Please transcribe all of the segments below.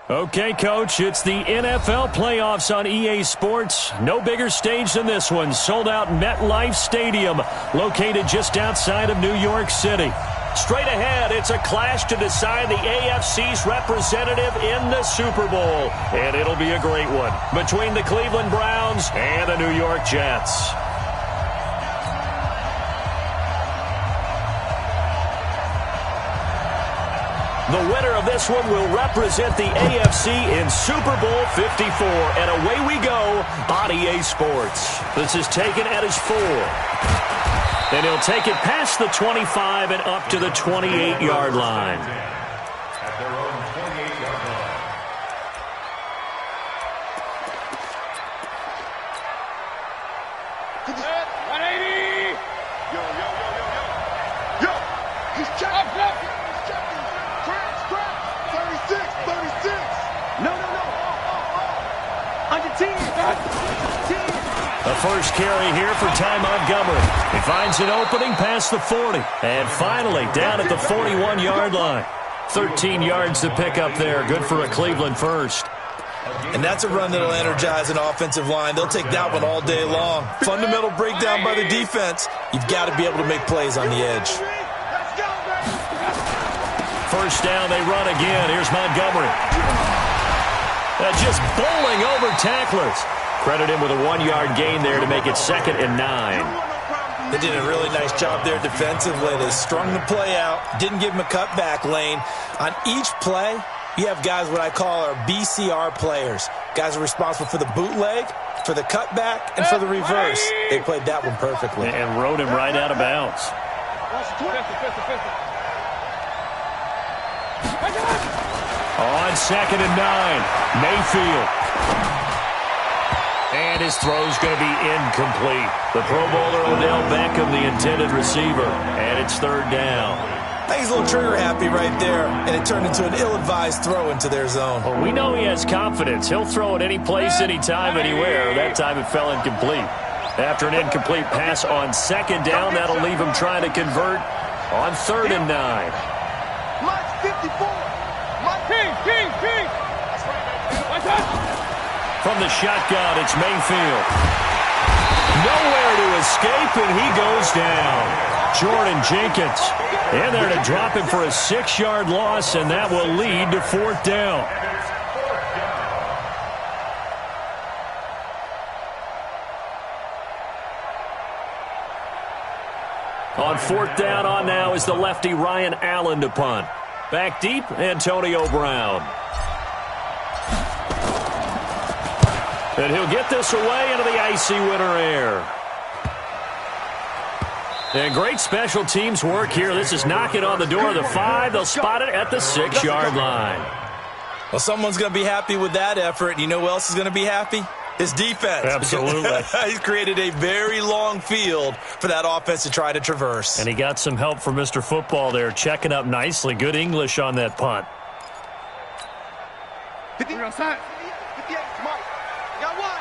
Okay, Coach, it's the NFL playoffs on EA Sports. No bigger stage than this one. Sold out MetLife Stadium, located just outside of New York City. Straight ahead, it's a clash to decide the AFC's representative in the Super Bowl. And it'll be a great one between the Cleveland Browns and the New York Jets. The winner of this one will represent the AFC in Super Bowl 54. And away we go on EA Sports. This is taken at his 4. And he'll take it past the 25 and up to the 28-yard line. At their own 28-yard line. Set, 180! Yo. Yo, he's checking. He's checking. Scratch. 36. No. Under 10. The first carry here for Ty Montgomery. He finds an opening past the 40. And finally down at the 41-yard line. 13 yards to pick up there. Good for a Cleveland first. And that's a run that'll energize an offensive line. They'll take that one all day long. Fundamental breakdown by the defense. You've got to be able to make plays on the edge. First down, they run again. Here's Montgomery. Just bowling over tacklers. Credit him with a 1-yard gain there to make it 2nd and 9. They did a really nice job there defensively. They strung the play out, didn't give him a cutback lane. On each play, you have guys what I call our BCR players. Guys are responsible for the bootleg, for the cutback, and for the reverse. They played that one perfectly. And rode him right out of bounds. On 2nd and 9, Mayfield. And his throw's going to be incomplete. The Pro Bowler Odell Beckham, the intended receiver. And it's 3rd down. I think he's a little trigger happy right there, and it turned into an ill-advised throw into their zone. Well, we know he has confidence. He'll throw it any place, anytime, anywhere. That time it fell incomplete. After an incomplete pass on 2nd down, that'll leave him trying to convert on 3rd and 9. Mike's 54. King. From the shotgun, it's Mayfield. Nowhere to escape, and he goes down. Jordan Jenkins in there to drop him for a 6-yard loss, and that will lead to 4th down. On 4th down on now is the lefty Ryan Allen to punt. Back deep, Antonio Brown. And he'll get this away into the icy winter air. And great special teams work here. This is knocking on the door of the 5. They'll spot it at the 6-yard line. Well, someone's going to be happy with that effort. And you know who else is going to be happy? His defense. Absolutely. He's created a very long field for that offense to try to traverse. And he got some help from Mr. Football there, checking up nicely. Good English on that punt. 58, Mike. I got one.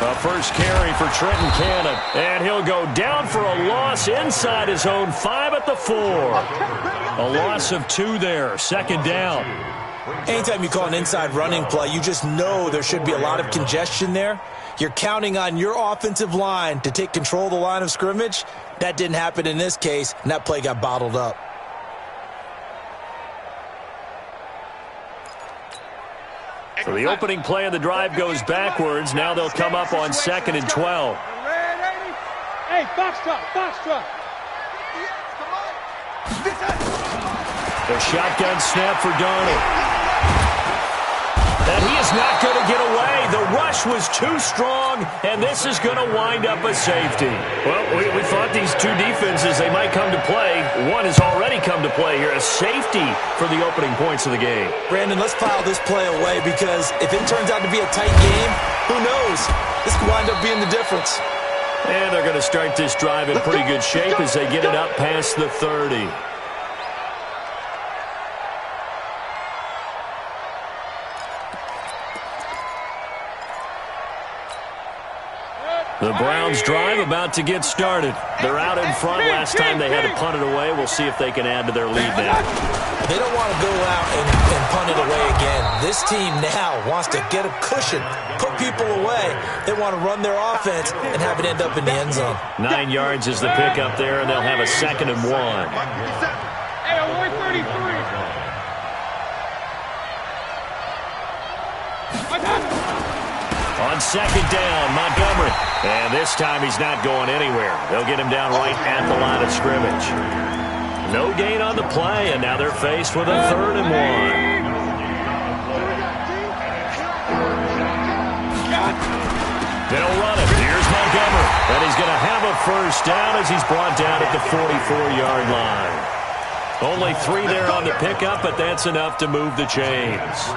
A first carry for Trenton Cannon. And he'll go down for a loss inside his own 5 at the 4. A loss of 2 there. 2nd down. Anytime you call an inside running play, you just know there should be a lot of congestion there. You're counting on your offensive line to take control of the line of scrimmage. That didn't happen in this case, and that play got bottled up. So the opening play of the drive goes backwards. Now they'll come up on 2nd and 12. Hey, box truck. The shotgun snap for Darnold. And he is not going to get away. The rush was too strong, and this is going to wind up a safety. Well, we thought these two defenses, they might come to play. One has already come to play here, a safety for the opening points of the game. Brandon, let's file this play away because if it turns out to be a tight game, who knows? This could wind up being the difference. And they're going to start this drive in pretty good shape as they get it up past the 30. The Browns drive about to get started. They're out in front. Last time they had to punt it away. We'll see if they can add to their lead now. They don't want to go out and punt it away again. This team now wants to get a cushion, put people away. They want to run their offense and have it end up in the end zone. 9 yards is the pickup there, and they'll have a 2nd and 1. Hey, 133. On 2nd down, Montgomery. And this time he's not going anywhere. They'll get him down right at the line of scrimmage. No gain on the play, and now they're faced with a 3rd and 1. They'll run it. Here's Montgomery. And he's going to have a 1st down as he's brought down at the 44-yard line. Only 3 there on the pickup, but that's enough to move the chains.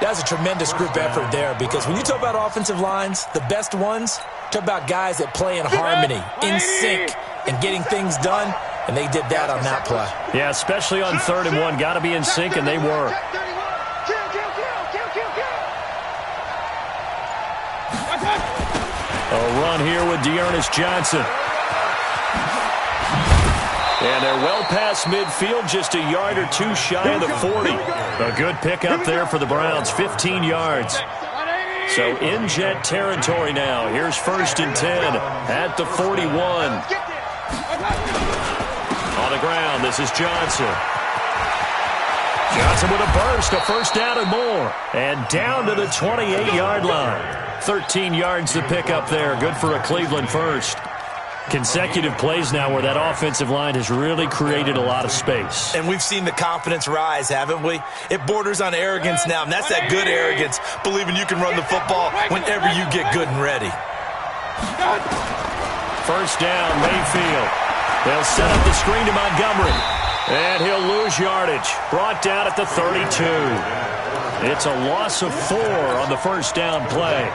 That's a tremendous group effort there, because when you talk about offensive lines, the best ones, talk about guys that play in harmony, in sync, and getting things done, and they did that on that play. Yeah, especially on 3rd and 1. Got to be in sync, and they were. A run here with Dearness Johnson. And they're well past midfield, just a yard or 2 shy of the 40. A good pickup there for the Browns, 15 yards. So in jet territory now. Here's 1st and 10 at the 41. On the ground, this is Johnson. Johnson with a burst, a 1st down and more. And down to the 28-yard line. 13 yards to pick up there. Good for a Cleveland 1st. Consecutive plays now where that offensive line has really created a lot of space. And we've seen the confidence rise, haven't we? It borders on arrogance now, and that's that good arrogance, believing you can run the football whenever you get good and ready. 1st down, Mayfield. They'll set up the screen to Montgomery. And he'll lose yardage. Brought down at the 32. It's a loss of 4 on the 1st down play.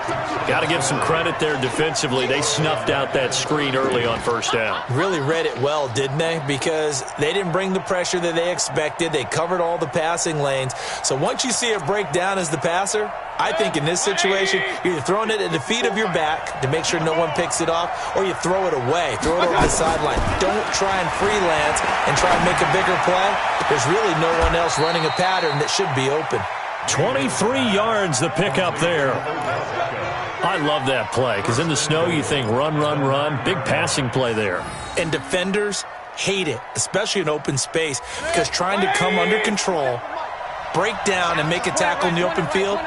Got to give some credit there defensively. They snuffed out that screen early on 1st down. Really read it well, didn't they? Because they didn't bring the pressure that they expected. They covered all the passing lanes. So once you see it break down as the passer, I think in this situation, you're either throwing it at the feet of your back to make sure no one picks it off, or you throw it away, throw it over the sideline. Don't try and freelance and try and make a bigger play. There's really no one else running a pattern that should be open. 23 yards the pickup there. I love that play because in the snow you think run, run, run. Big passing play there. And defenders hate it, especially in open space, because trying to come under control, break down, and make a tackle in the open field,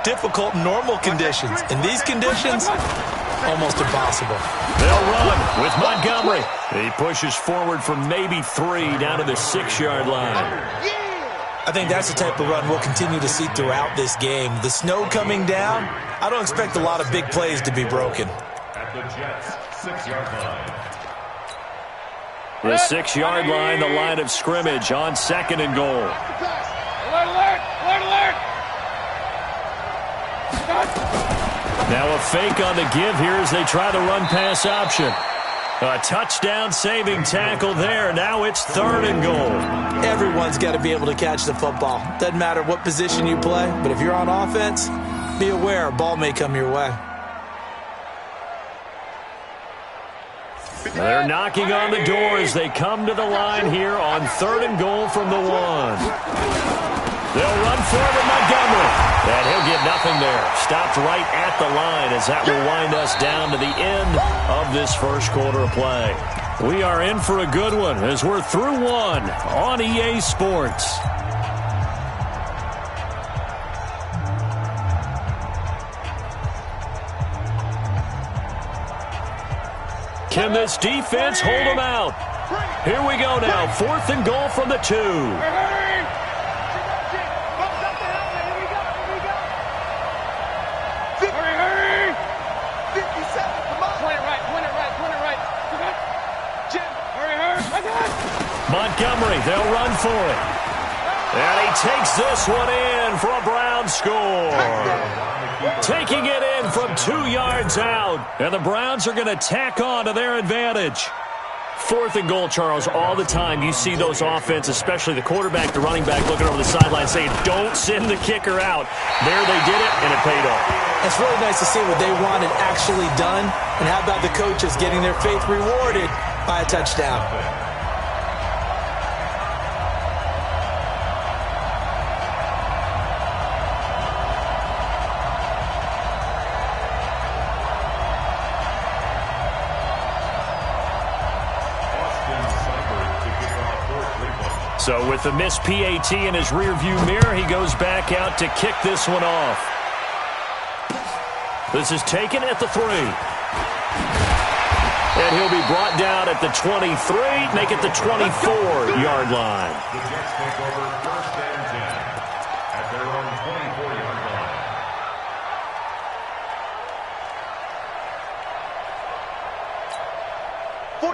difficult in normal conditions. In these conditions, almost impossible. They'll run with Montgomery. He pushes forward from maybe 3 down to the 6-yard line. I think that's the type of run we'll continue to see throughout this game. The snow coming down, I don't expect a lot of big plays to be broken. The 6-yard line, the line of scrimmage on 2nd and goal. Alert, alert, alert, alert. Now a fake on the give here as they try the run-pass option. A touchdown-saving tackle there. Now it's 3rd and goal. Everyone's got to be able to catch the football. Doesn't matter what position you play, but if you're on offense, be aware a ball may come your way. They're knocking on the door as they come to the line here on 3rd and goal from the 1. They'll run forward Montgomery. And he'll get nothing there. Stopped right at the line as that will wind us down to the end of this 1st quarter of play. We are in for a good one as we're through 1 on EA Sports. Can this defense hold them out? Here we go now. 4th and goal from the 2. Montgomery, they'll run for it. And he takes this one in for a Brown score. Taking it in from 2 yards out. And the Browns are going to tack on to their advantage. 4th and goal, Charles. All the time you see those offenses, especially the quarterback, the running back, looking over the sideline saying, don't send the kicker out. There they did it, and it paid off. It's really nice to see what they wanted actually done. And how about the coaches getting their faith rewarded by a touchdown? So with the missed PAT in his rearview mirror, he goes back out to kick this one off. This is taken at the 3. And he'll be brought down at the 23, make it the 24-yard line. The Jets take over 1st and 10 at their own 24-yard line.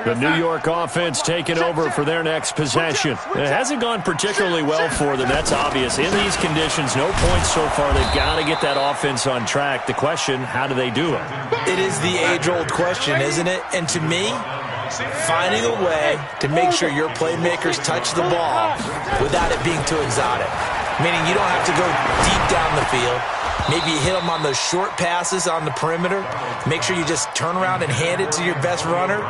The New York offense taking over for their next possession. It hasn't gone particularly well for them, that's obvious. In these conditions, no points so far. They've got to get that offense on track. The question, how do they do it? It is the age-old question, isn't it? And to me, finding a way to make sure your playmakers touch the ball without it being too exotic. Meaning you don't have to go deep down the field. Maybe you hit them on those short passes on the perimeter. Make sure you just turn around and hand it to your best runner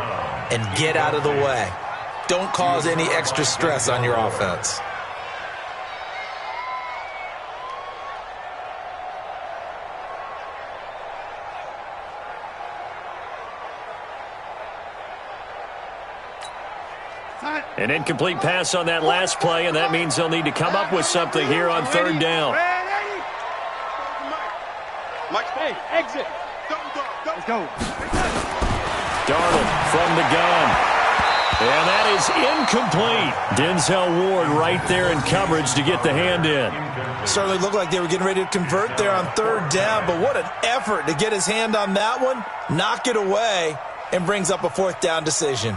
and get out of the way. Don't cause any extra stress on your offense. An incomplete pass on that last play, and that means they'll need to come up with something here on 3rd down. Mike, hey, exit. Let's go. Darnold from the gun. And that is incomplete. Denzel Ward right there in coverage to get the hand in. Certainly looked like they were getting ready to convert there on 3rd down, but what an effort to get his hand on that one, knock it away, and brings up a 4th down decision.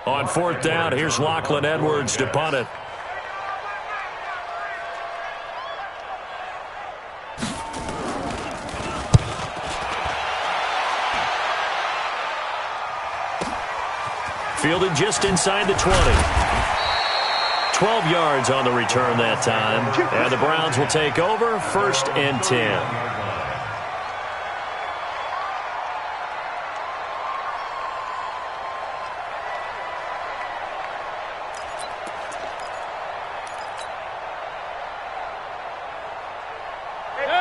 On 4th down, here's Lachlan Edwards to punt it. Fielded just inside the 20. 12 yards on the return that time. And the Browns will take over 1st and 10.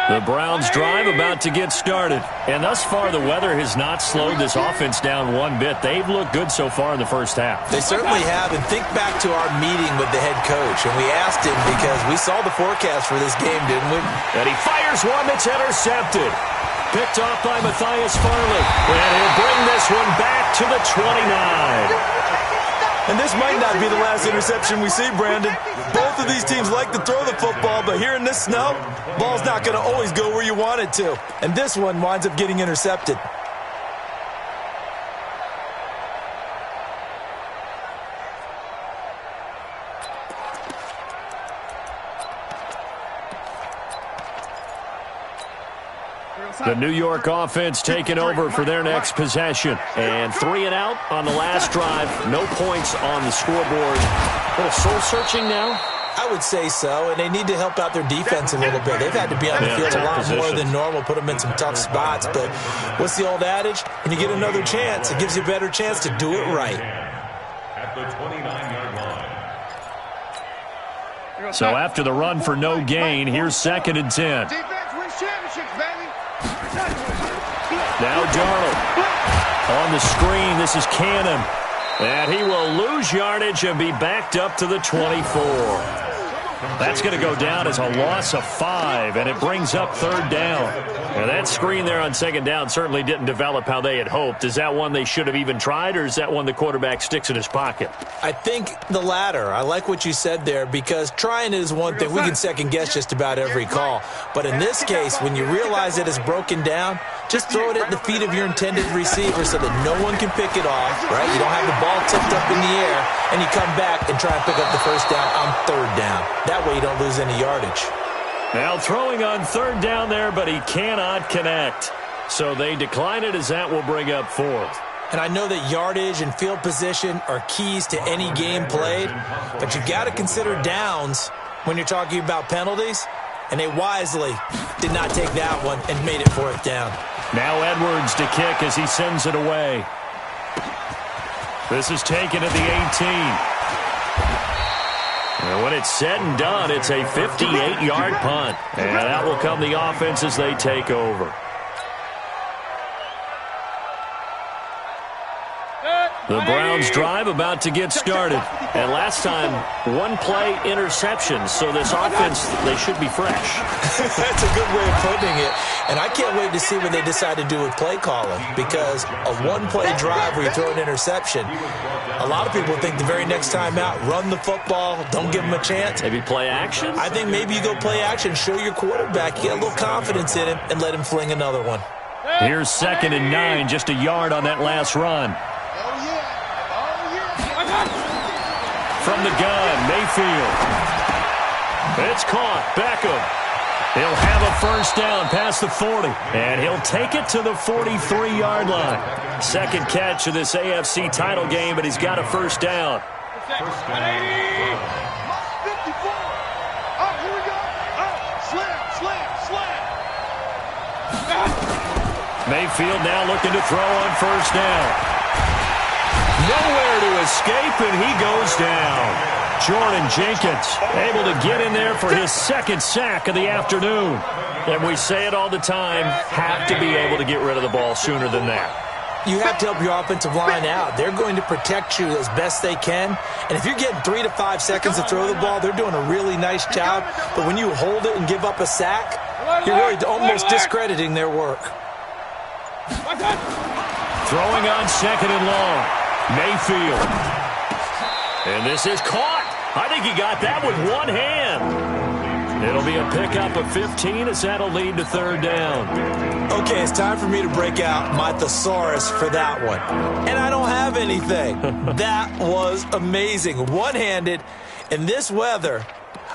The Browns drive about to get started. And thus far, the weather has not slowed this offense down one bit. They've looked good so far in the first half. They certainly have. And think back to our meeting with the head coach. And we asked him because we saw the forecast for this game, didn't we? And he fires one that's intercepted. Picked off by Matthias Farley. And he'll bring this one back to the 29. And this might not be the last interception we see, Brandon. Both of these teams like to throw the football, but here in this snow, ball's not going to always go where you want it to. And this one winds up getting intercepted. The New York offense taking over for their next possession. And 3 and out on the last drive. No points on the scoreboard. A little soul-searching now? I would say so, and they need to help out their defense a little bit. They've had to be on the field a lot more than normal, put them in some tough spots. But what's the old adage? When you get another chance, it gives you a better chance to do it right. At the 29-yard line. So after the run for no gain, here's 2nd and 10. Defense wins championships, baby. Now Darnold on the screen. This is Cannon. And he will lose yardage and be backed up to the 24. That's going to go down as a loss of 5, and it brings up 3rd down. Now that screen there on 2nd down certainly didn't develop how they had hoped. Is that one they should have even tried, or is that one the quarterback sticks in his pocket? I think the latter. I like what you said there, because trying is one thing. We can second-guess just about every call. But in this case, when you realize that it's broken down, just throw it at the feet of your intended receiver so that no one can pick it off, right? You don't have the ball tipped up in the air, and you come back and try and pick up the 1st down on 3rd down. That way you don't lose any yardage. Now throwing on 3rd down there, but he cannot connect. So they decline it as that will bring up fourth. And I know that yardage and field position are keys to any game played, but you've got to consider downs when you're talking about penalties, and they wisely did not take that one and made it fourth down. Now Edwards to kick as he sends it away. This is taken at the 18. And when it's said and done, it's a 58-yard punt. And that will come the offense as they take over. The Browns drive about to get started. And last time, one-play interception. So this offense, they should be fresh. That's a good way of putting it. And I can't wait to see what they decide to do with play calling. Because a one-play drive where you throw an interception, a lot of people think the very next time out, run the football, don't give them a chance. Maybe play action? I think maybe you go play action, show your quarterback, get a little confidence in him, and let him fling another one. Here's 2nd and 9, just a yard on that last run. From the gun, Mayfield. It's caught. Beckham. He'll have a first down past the 40. And he'll take it to the 43-yard line. Second catch of this AFC title game, but he's got a first down. First down. 54. Oh, here we go. Oh, slam. Mayfield now looking to throw on first down. Nowhere to escape, and he goes down. Jordan Jenkins able to get in there for his second sack of the afternoon. And we say it all the time, have to be able to get rid of the ball sooner than that. You have to help your offensive line out. They're going to protect you as best they can. And if you're getting 3 to 5 seconds to throw the ball, they're doing a really nice job. But when you hold it and give up a sack, you're really almost discrediting their work. Throwing on 2nd and long. Mayfield. And this is caught. I think he got that with one hand. It'll be a pickup of 15 as that'll lead to third down. Okay, it's time for me to break out my thesaurus for that one. And I don't have anything. That was amazing. One-handed in this weather.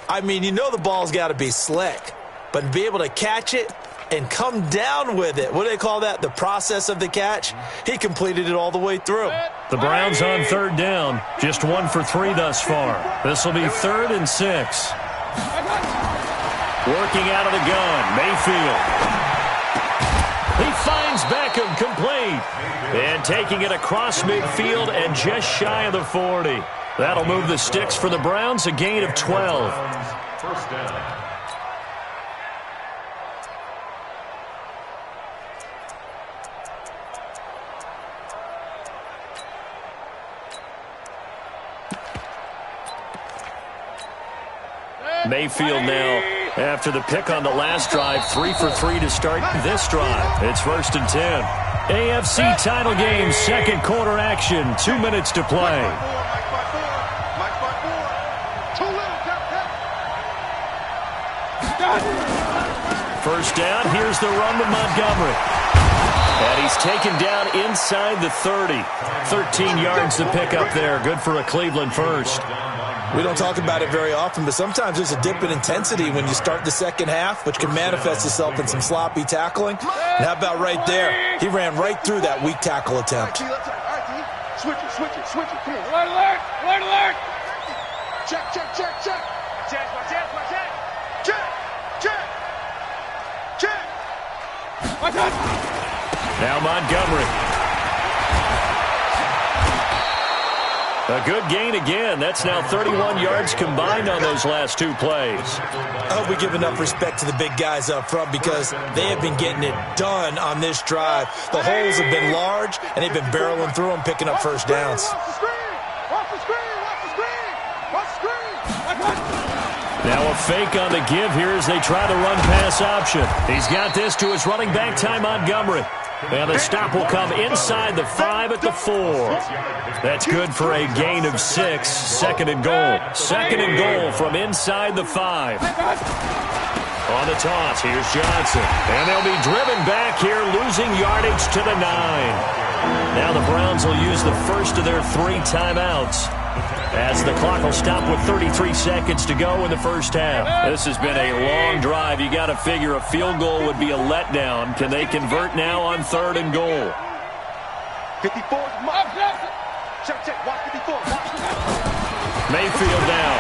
I mean, you know the ball's got to be slick. But to be able to catch it and come down with it. What do they call that? The process of the catch? He completed it all the way through. The Browns on third down. Just 1 for 3 thus far. This will be 3rd and 6. Working out of the gun. Mayfield. He finds Beckham complete. And taking it across midfield and just shy of the 40. That'll move the sticks for the Browns, a gain of 12. First down. Mayfield now, after the pick on the last drive, 3 for 3 to start this drive. It's 1st and 10. AFC title game, second quarter action, 2 minutes to play. First down, here's the run to Montgomery. And he's taken down inside the 30. 13 yards to pick up there. Good for a Cleveland first. We don't talk about it very often, but sometimes there's a dip in intensity when you start the second half, which can manifest itself in some sloppy tackling. And how about right there? He ran right through that weak tackle attempt. Switch it. Come on. Alert! Check. Now Montgomery. A good gain again. That's now 31 yards combined on those last 2 plays. I hope we give enough respect to the big guys up front because they have been getting it done on this drive. The holes have been large, and they've been barreling through them, picking up first downs. Watch the screen. Now a fake on the give here as they try the run-pass option. He's got this to his running back, Ty Montgomery. And the stop will come inside the 5 at the 4. That's good for a gain of 6. 2nd and goal. 2nd and goal from inside the 5. On the toss, here's Johnson. And they'll be driven back here, losing yardage to the 9. Now the Browns will use the first of their 3 timeouts. As the clock will stop with 33 seconds to go in the first half. This has been a long drive. You got to figure a field goal would be a letdown. Can they convert now on 3rd and goal? 54 is Mike. Check, check. Watch 54. Watch. Mayfield now.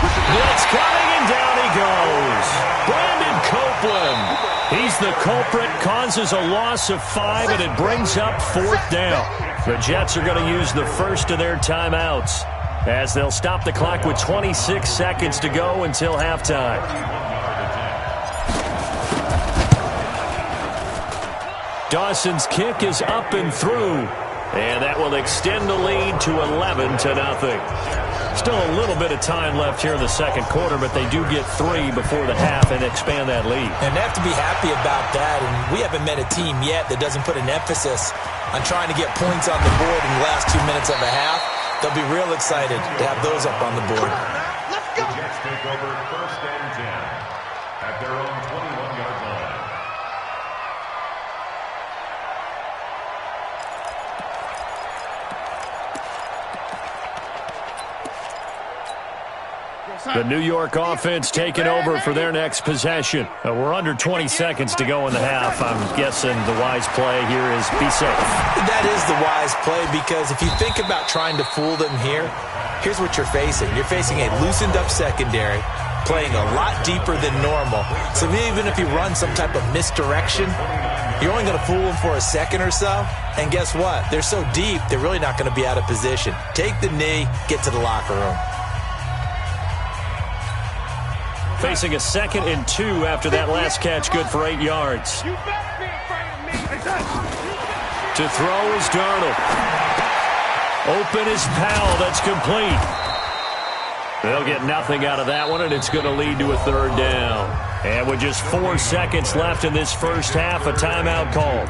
Blitz coming, and down he goes. Brandon Copeland. He's the culprit, causes a loss of 5, and it brings up 4th down. The Jets are going to use the first of their timeouts as they'll stop the clock with 26 seconds to go until halftime. Dawson's kick is up and through, and that will extend the lead to 11-0. Still a little bit of time left here in the second quarter, but they do get 3 before the half and expand that lead. And they have to be happy about that, and we haven't met a team yet that doesn't put an emphasis on trying to get points on the board in the last 2 minutes of a half. They'll be real excited to have those up on the board. Let's go. The Jets take over 1st and 10 at their own 21-yard line. The New York offense taking over for their next possession. We're under 20 seconds to go in the half. I'm guessing the wise play here is be safe. That is the wise play, because if you think about trying to fool them here, here's what you're facing. You're facing a loosened-up secondary, playing a lot deeper than normal. So even if you run some type of misdirection, you're only going to fool them for a second or so. And guess what? They're so deep, they're really not going to be out of position. Take the knee, get to the locker room. Facing a 2nd and 2 after that last catch, good for 8 yards. You better be afraid of me. To throw is Darnold. Open is Powell. That's complete. They'll get nothing out of that one, and it's going to lead to a 3rd down. And with just 4 seconds left in this first half, a timeout called.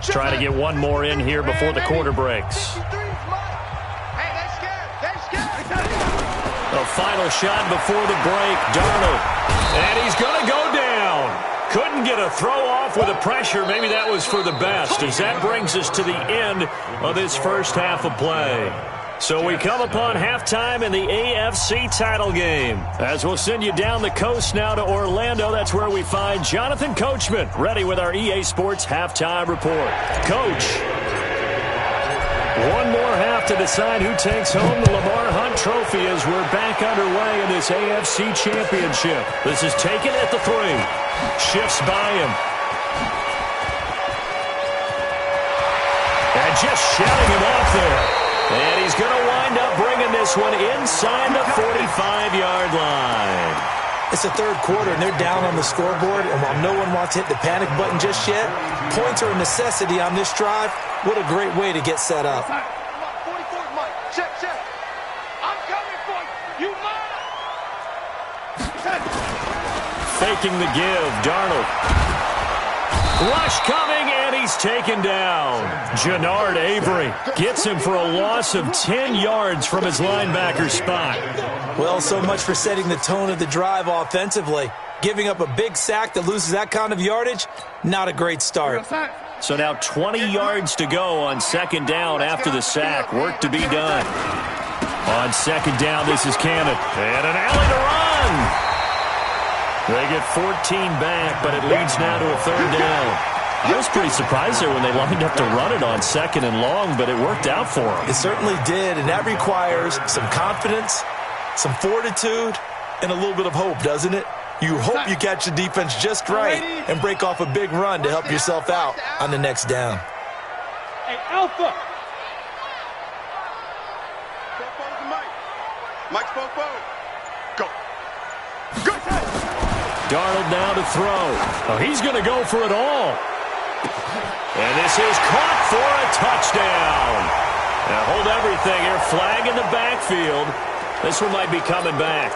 Try to get one more in here before the quarter breaks. A final shot before the break. Darnold. And he's going to go down. Couldn't get a throw off with the pressure. Maybe that was for the best, as that brings us to the end of this first half of play. So we come upon halftime in the AFC title game. As we'll send you down the coast now to Orlando, that's where we find Jonathan Coachman, ready with our EA Sports halftime report. Coach, one more half to decide who takes home the Lamar Hunt Trophy as we're back underway in this AFC Championship. This is taken at the 3. Shifts by him. And just shouting him off there. And he's going to wind up bringing this one inside the 45-yard line. It's the 3rd quarter, and they're down on the scoreboard. And while no one wants to hit the panic button just yet, points are a necessity on this drive. What a great way to get set up. 44 is Mike. Check, check. I'm coming for you. You mine. Faking the give. Darnold. Rush coming, and he's taken down. Jannard Avery gets him for a loss of 10 yards from his linebacker spot. Well, so much for setting the tone of the drive offensively. Giving up a big sack that loses that kind of yardage, not a great start. So now 20 yards to go on 2nd down after the sack. Work to be done. On 2nd down, this is Cannon. And an alley to run. They get 14 back, but it leads now to a 3rd down. I was pretty surprised there when they lined up to run it on 2nd and long, but it worked out for them. It certainly did, and that requires some confidence, some fortitude, and a little bit of hope, doesn't it? You hope you catch the defense just right and break off a big run to help yourself out on the next down. Hey, Alpha. Mike's forward. Go. Good. Darnold now to throw. Oh, he's going to go for it all. And this is caught for a touchdown. Now hold everything here. Flag in the backfield. This one might be coming back.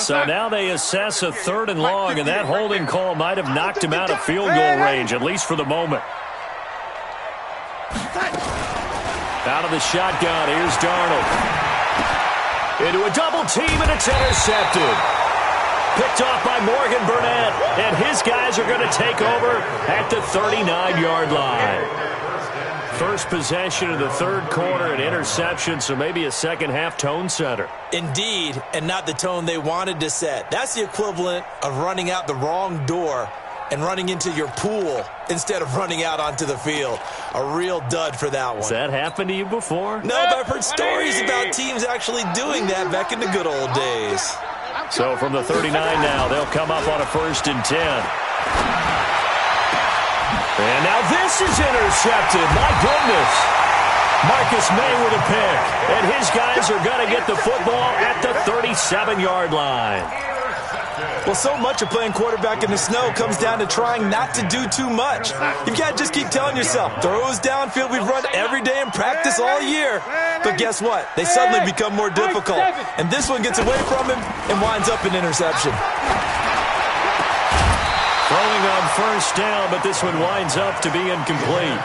So now they assess a 3rd and long, and that holding call might have knocked him out of field goal range, at least for the moment. Out of the shotgun, here's Darnold. Into a double team, and it's intercepted. Picked off by Morgan Burnett, and his guys are going to take over at the 39-yard line. First possession of the third quarter, an interception, so maybe a second-half tone setter. Indeed, and not the tone they wanted to set. That's the equivalent of running out the wrong door and running into your pool instead of running out onto the field. A real dud for that one. Has that happened to you before? No, but I've heard stories about teams actually doing that back in the good old days. So from the 39 now, they'll come up on a 1st and 10. And now this is intercepted. My goodness. Marcus May with a pick. And his guys are going to get the football at the 37-yard line. Well, so much of playing quarterback in the snow comes down to trying not to do too much. You've got to just keep telling yourself, throws downfield we've run every day in practice all year. But guess what? They suddenly become more difficult. And this one gets away from him and winds up an interception. Throwing on 1st down, but this one winds up to be incomplete.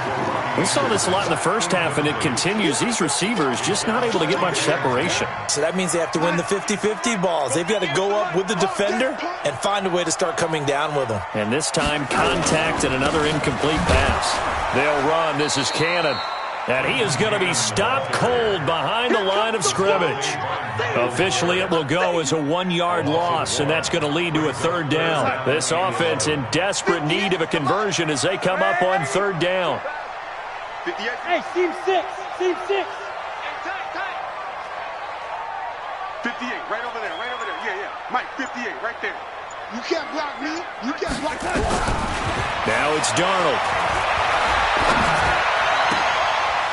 We saw this a lot in the first half, and it continues. These receivers just not able to get much separation. So that means they have to win the 50-50 balls. They've got to go up with the defender and find a way to start coming down with them. And this time, contact and another incomplete pass. They'll run. This is Cannon. And he is going to be stopped cold behind the line of scrimmage. Officially, it will go as a 1-yard loss, and that's going to lead to a 3rd down. This offense in desperate need of a conversion as they come up on 3rd down. Hey, team 6. Team 6. 58, right over there, right over there. Yeah. Mike, 58, right there. You can't block me. You can't block me. Now it's Darnold.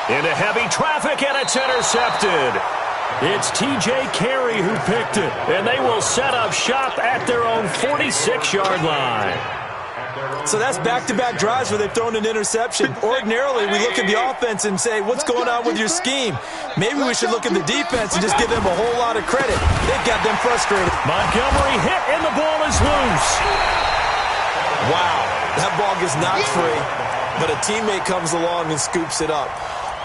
Into heavy traffic, and it's intercepted. It's T.J. Carey who picked it, and they will set up shop at their own 46-yard line. So that's back-to-back drives where they've thrown an interception. Ordinarily, we look at the offense and say, what's going on with your scheme? Maybe we should look at the defense and just give them a whole lot of credit. They've got them frustrated. Montgomery hit, and the ball is loose. Wow, that ball gets knocked free, but a teammate comes along and scoops it up.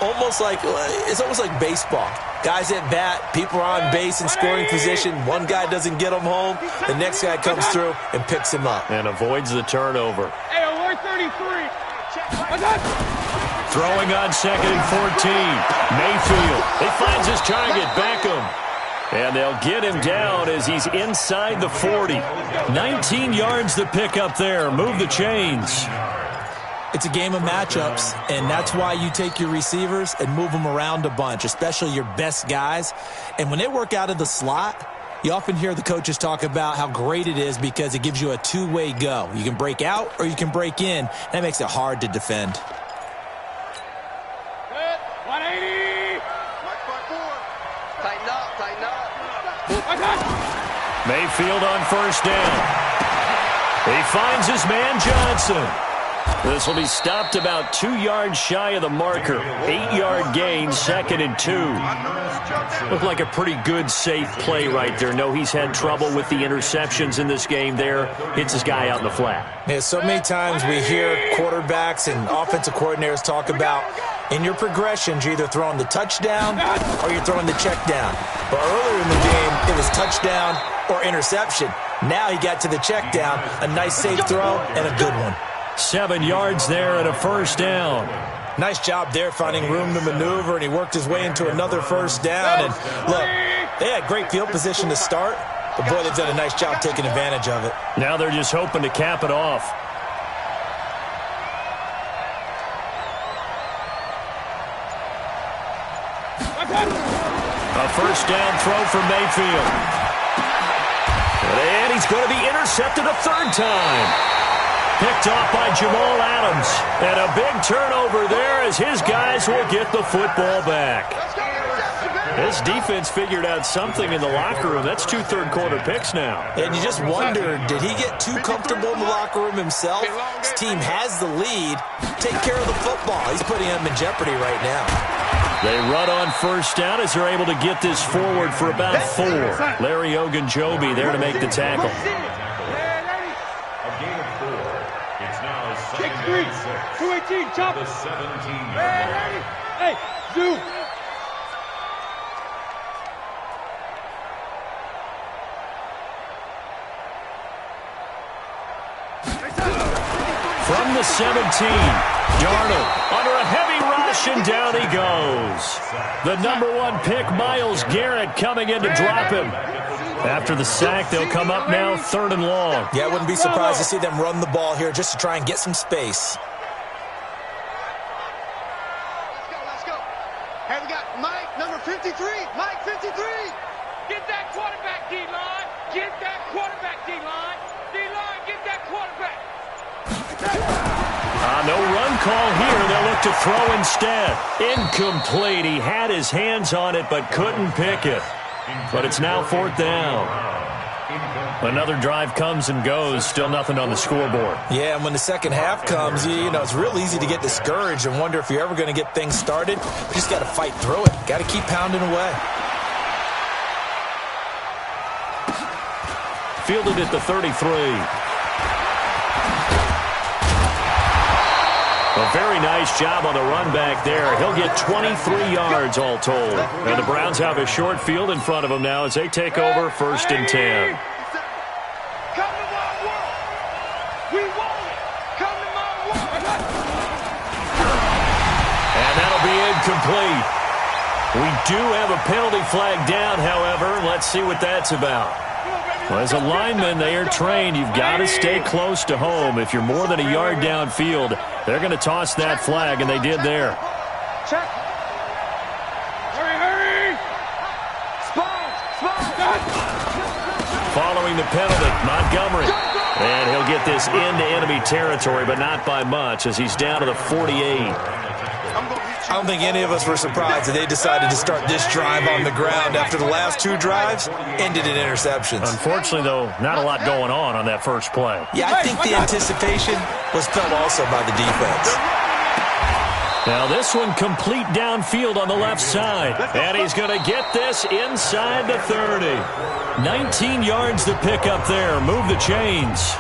It's almost like baseball. Guys at bat, people are on base in scoring position. One guy doesn't get him home. The next guy comes through and picks him up. And avoids the turnover. Hey, alert 33. Throwing on 2nd and 14. Mayfield. He finds his target, Beckham. And they'll get him down as he's inside the 40. 19 yards to pick up there. Move the chains. It's a game of matchups, and that's why you take your receivers and move them around a bunch, especially your best guys. And when they work out of the slot, you often hear the coaches talk about how great it is because it gives you a two-way go. You can break out or you can break in. That makes it hard to defend. 180. Tighten up. Mayfield on 1st down. He finds his man Johnson. This will be stopped about 2 yards shy of the marker. 8-yard gain, 2nd and 2. Looked like a pretty good, safe play right there. No, he's had trouble with the interceptions in this game there. Hits his guy out in the flat. Yeah, so many times we hear quarterbacks and offensive coordinators talk about in your progressions, you're either throwing the touchdown or you're throwing the check down. But earlier in the game, it was touchdown or interception. Now he got to the check down, a nice safe throw, and a good one. 7 yards there and a 1st down. Nice job there finding room to maneuver, and he worked his way into another 1st down. And look, they had great field position to start, but boy, they've done a nice job taking advantage of it. Now they're just hoping to cap it off. A 1st down throw for Mayfield. And he's going to be intercepted a 3rd time. Picked off by Jamal Adams. And a big turnover there as his guys will get the football back. This defense figured out something in the locker room. That's 2 third-quarter picks now. And you just wonder, did he get too comfortable in the locker room himself? His team has the lead. Take care of the football. He's putting him in jeopardy right now. They run on 1st down as they're able to get this forward for about 4. Larry Ogunjobi there to make the tackle. A gain of 4. It's now 6-3. 218, chop. The 17-yard line. Hey, zoom. From the 17, Darnold under a heavy rush, and down he goes. The #1 pick, Myles Garrett, coming in to drop him. After the sack, they'll come up now 3rd and long. Yeah, I wouldn't be surprised to see them run the ball here just to try and get some space. Let's go. Hey, we got Mike, number 53. Mike, 53. Get that quarterback, D-line. Get that quarterback, D-line. D-line, get that quarterback. No run call here. They'll look to throw instead. Incomplete. He had his hands on it but couldn't pick it. But it's now 4th down. Another drive comes and goes. Still nothing on the scoreboard. Yeah, and when the second half comes, you know, it's real easy to get discouraged and wonder if you're ever going to get things started. You just got to fight through it. Got to keep pounding away. Fielded at the 33. A very nice job on the run back there. He'll get 23 yards all told. And the Browns have a short field in front of them now as they take over 1st and 10. Come to my world. We want it. Come to my world. And that'll be incomplete. We do have a penalty flag down, however. Let's see what that's about. Well, as a lineman, they are trained. You've got to stay close to home. If you're more than a yard downfield, they're going to toss that flag, and they did there. Check. Hurry. Spot. Following the penalty, Montgomery. And he'll get this into enemy territory, but not by much, as he's down to the 48. I don't think any of us were surprised that they decided to start this drive on the ground after the last 2 drives ended in interceptions. Unfortunately, though, not a lot going on that first play. Yeah, I think the anticipation was felt also by the defense. Now this one complete downfield on the left side. And he's going to get this inside the 30. 19 yards to pick up there. Move the chains.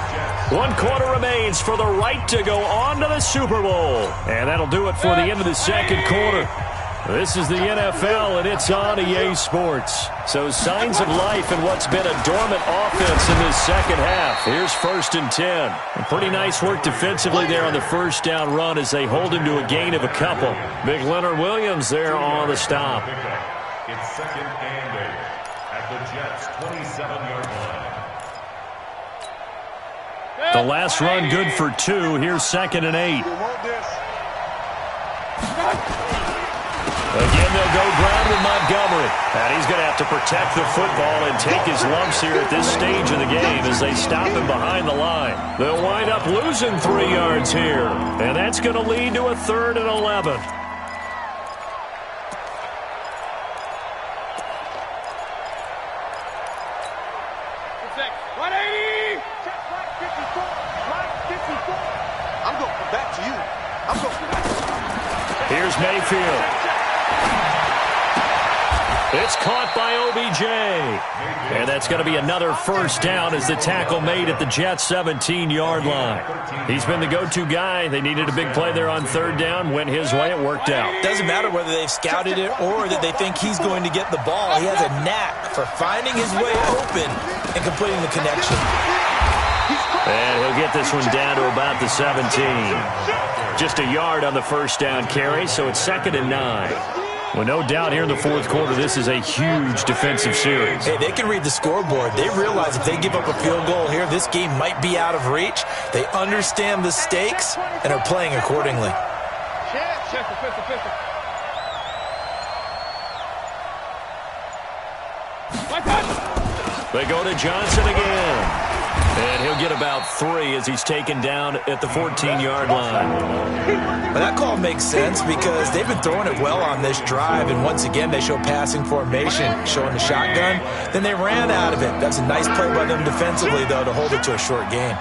1 quarter remains for the right to go on to the Super Bowl. And that'll do it for the end of the second quarter. This is the NFL, and it's on EA Sports. So signs of life in what's been a dormant offense in this second half. Here's 1st and 10. And pretty nice work defensively there on the first down run as they hold him to a gain of a couple. Big Leonard Williams there on the stop. It's 2nd and 8 at the Jets' 27-yard line. The last run good for 2. Here's 2nd and 8. Again, they'll go ground with Montgomery. And he's going to have to protect the football and take his lumps here at this stage of the game as they stop him behind the line. They'll wind up losing 3 yards here. And that's going to lead to a 3rd and 11. I'm going to come back to you. Here's Mayfield. It's caught by OBJ. And that's going to be another first down as the tackle made at the Jets' 17-yard line. He's been the go-to guy. They needed a big play there on 3rd down. Went his way. It worked out. Doesn't matter whether they've scouted it or that they think he's going to get the ball. He has a knack for finding his way open and completing the connection. And he'll get this one down to about the 17. Just a yard on the first down carry, so it's 2nd and 9. Well, no doubt here in the fourth quarter, this is a huge defensive series. Hey, they can read the scoreboard. They realize if they give up a field goal here, this game might be out of reach. They understand the stakes and are playing accordingly. They go to Johnson again. And he'll get about 3 as he's taken down at the 14-yard line. Well, that call makes sense because they've been throwing it well on this drive, and once again they show passing formation, showing the shotgun. Then they ran out of it. That's a nice play by them defensively, though, to hold it to a short gain.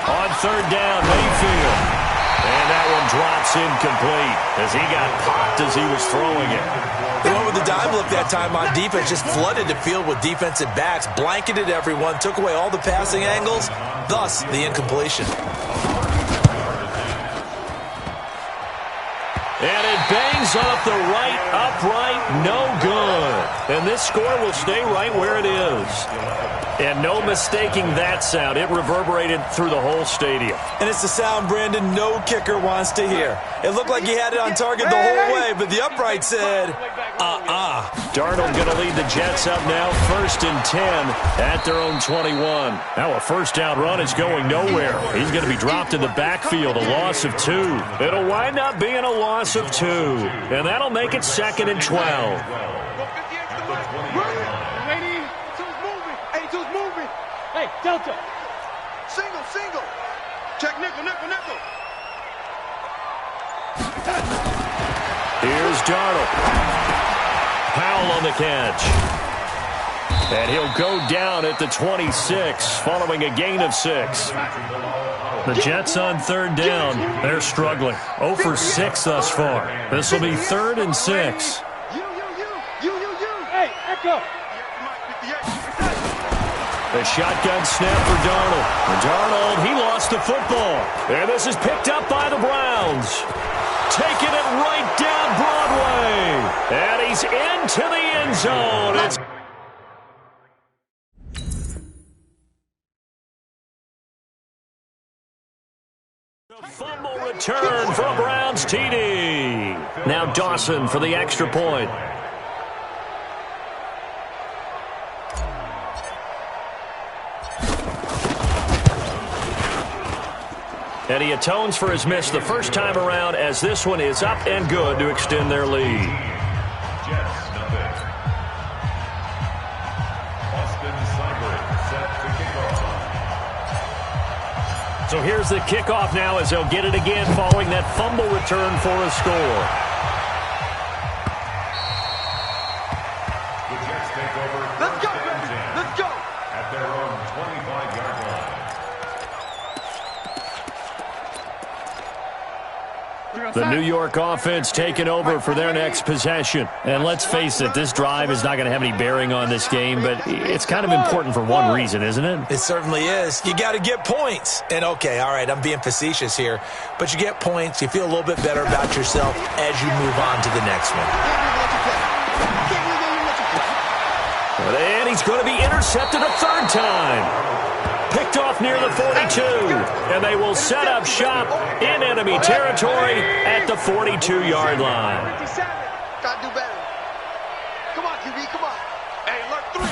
On 3rd down, Mayfield. And that one drops incomplete as he got popped as he was throwing it. They went with the dime look that time on defense, just flooded the field with defensive backs, blanketed everyone, took away all the passing angles, thus the incompletion. And it bangs off the right upright, no good. And this score will stay right where it is. And no mistaking that sound. It reverberated through the whole stadium. And it's the sound, Brandon, no kicker wants to hear. It looked like he had it on target the whole way, but the upright said, Darnold going to lead the Jets up now, 1st and 10 at their own 21. Now a first down run is going nowhere. He's going to be dropped in the backfield, a loss of 2. It'll wind up being a loss of 2. And that'll make it 2nd and 12. Hey, Delta. Single. Check nickel. Here's Darnold. Powell on the catch. And he'll go down at the 26 following a gain of 6. The Jets on 3rd down. They're struggling. 0 for 6 thus far. This will be 3rd and 6. Hey, Echo. The shotgun snap for Darnold. Darnold, he lost the football. And this is picked up by the Browns. Taking it right down Broadway. And he's into the end zone. It's a fumble return for a Browns TD. Now Dawson for the extra point. And he atones for his miss the first time around as this one is up and good to extend their lead. Jets, nothing. Austin Seibert set the kickoff. So here's the kickoff now as they'll get it again following that fumble return for a score. The Jets take over. Let's go. At their own 25-yard line. The New York offense taking over for their next possession. And let's face it, this drive is not going to have any bearing on this game, but it's kind of important for one reason, isn't it? It certainly is. You got to get points. And okay, all right, I'm being facetious here, but you get points, you feel a little bit better about yourself as you move on to the next one. And he's going to be intercepted a 3rd time. Picked off near the 42, and they will set up shop in enemy territory at the 42-yard line. Gotta do better. Come on, QB, come on. Hey, look, 3.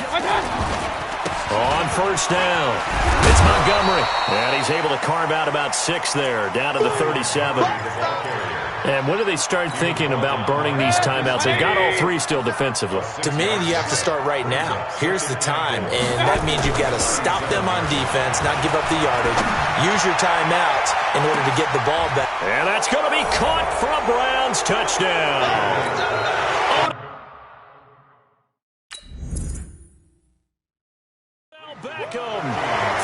On 1st down, it's Montgomery. And he's able to carve out about 6 there, down to the 37. And when do they start thinking about burning these timeouts? They've got all 3 still defensively. To me, you have to start right now. Here's the time, and that means you've got to stop them on defense, not give up the yardage. Use your timeouts in order to get the ball back. And that's going to be caught for a Browns touchdown. Beckham,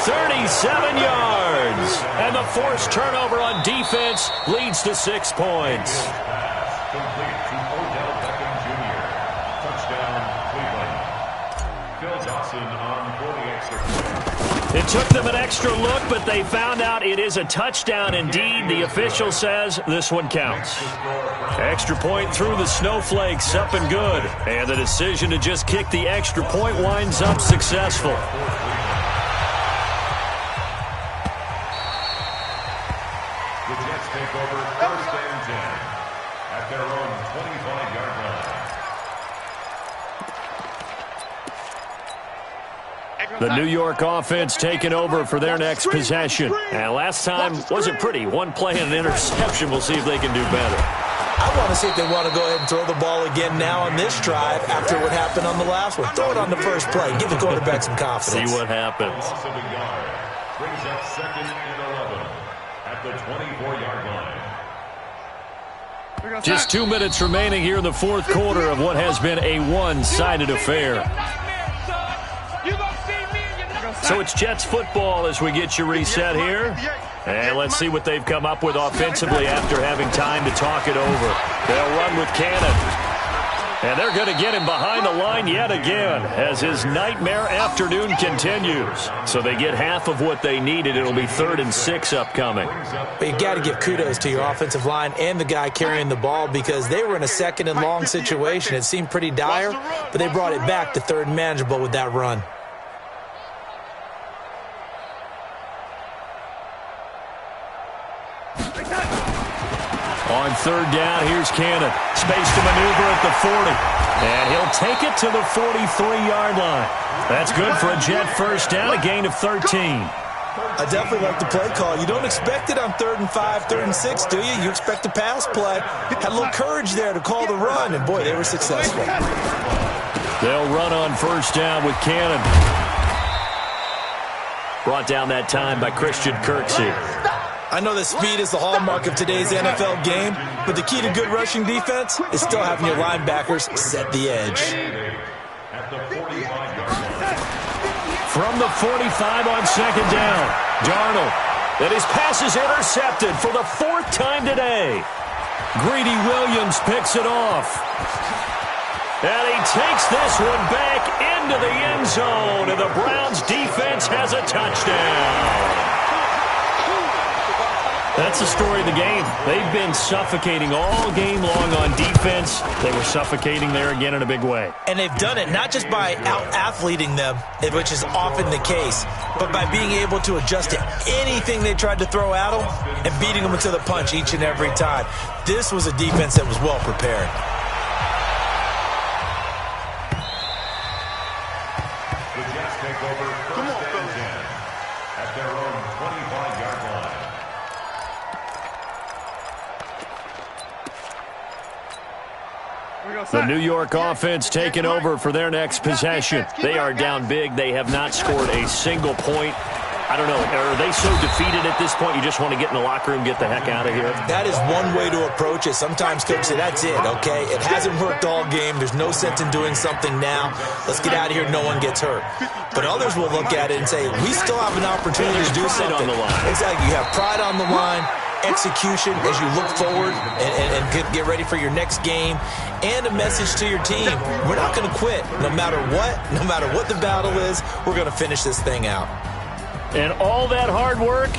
37 yards. And the forced turnover on defense leads to 6 points. Complete to Odell Beckham Jr. Touchdown, Cleveland. Phil Dawson on for the extra point. It took them an extra look, but they found out it is a touchdown indeed. The official says this one counts. Extra point through the snowflakes, up and good. And the decision to just kick the extra point winds up successful. The Jets take over 1st and 10 at their own 25-yard line. The New York offense taking over for their next possession. And last time wasn't pretty. One play and an interception. We'll see if they can do better. I want to see if they want to go ahead and throw the ball again now on this drive after what happened on the last one. Throw it on the first play. Give the quarterback some confidence. See what happens. Loss of a yard brings up 2nd and 11 at the 24-yard line. Just 2 minutes remaining here in the 4th quarter of what has been a one-sided affair. So it's Jets football as we get you reset here. And let's see what they've come up with offensively after having time to talk it over. They'll run with Cannon. And they're going to get him behind the line yet again as his nightmare afternoon continues. So they get half of what they needed. It'll be 3rd and 6 upcoming. But you got to give kudos to your offensive line and the guy carrying the ball because they were in a 2nd and long situation. It seemed pretty dire, but they brought it back to 3rd and manageable with that run. On 3rd down, here's Cannon. Space to maneuver at the 40. And he'll take it to the 43-yard line. That's good for a Jet first down, a gain of 13. I definitely like the play call. You don't expect it on 3rd and 5, 3rd and 6, do you? You expect a pass play. Had a little courage there to call the run, and boy, they were successful. They'll run on 1st down with Cannon. Brought down that time by Christian Kirksey. I know that speed is the hallmark of today's NFL game, but the key to good rushing defense is still having your linebackers set the edge. From the 45 on 2nd down, Darnold. And his pass is intercepted for the 4th time today. Greedy Williams picks it off. And he takes this one back into the end zone, and the Browns defense has a touchdown. That's the story of the game. They've been suffocating all game long on defense. They were suffocating there again in a big way. And they've done it not just by out-athleting them, which is often the case, but by being able to adjust to anything they tried to throw at them and beating them to the punch each and every time. This was a defense that was well prepared. The Jets take over 1st and 10 at their own 25-yard line. The New York offense taking over for their next possession. They are down big. They have not scored a single point. I don't know. Are they so defeated at this point you just want to get in the locker room, get the heck out of here? That is one way to approach it. Sometimes coaches say, that's it, okay? It hasn't worked all game. There's no sense in doing something now. Let's get out of here. No one gets hurt. But others will look at it and say, we still have an opportunity to do something. On the line. Exactly. You have pride on the line, execution as you look forward and get ready for your next game, and a message to your team. We're not going to quit. No matter what the battle is, we're going to finish this thing out. And all that hard work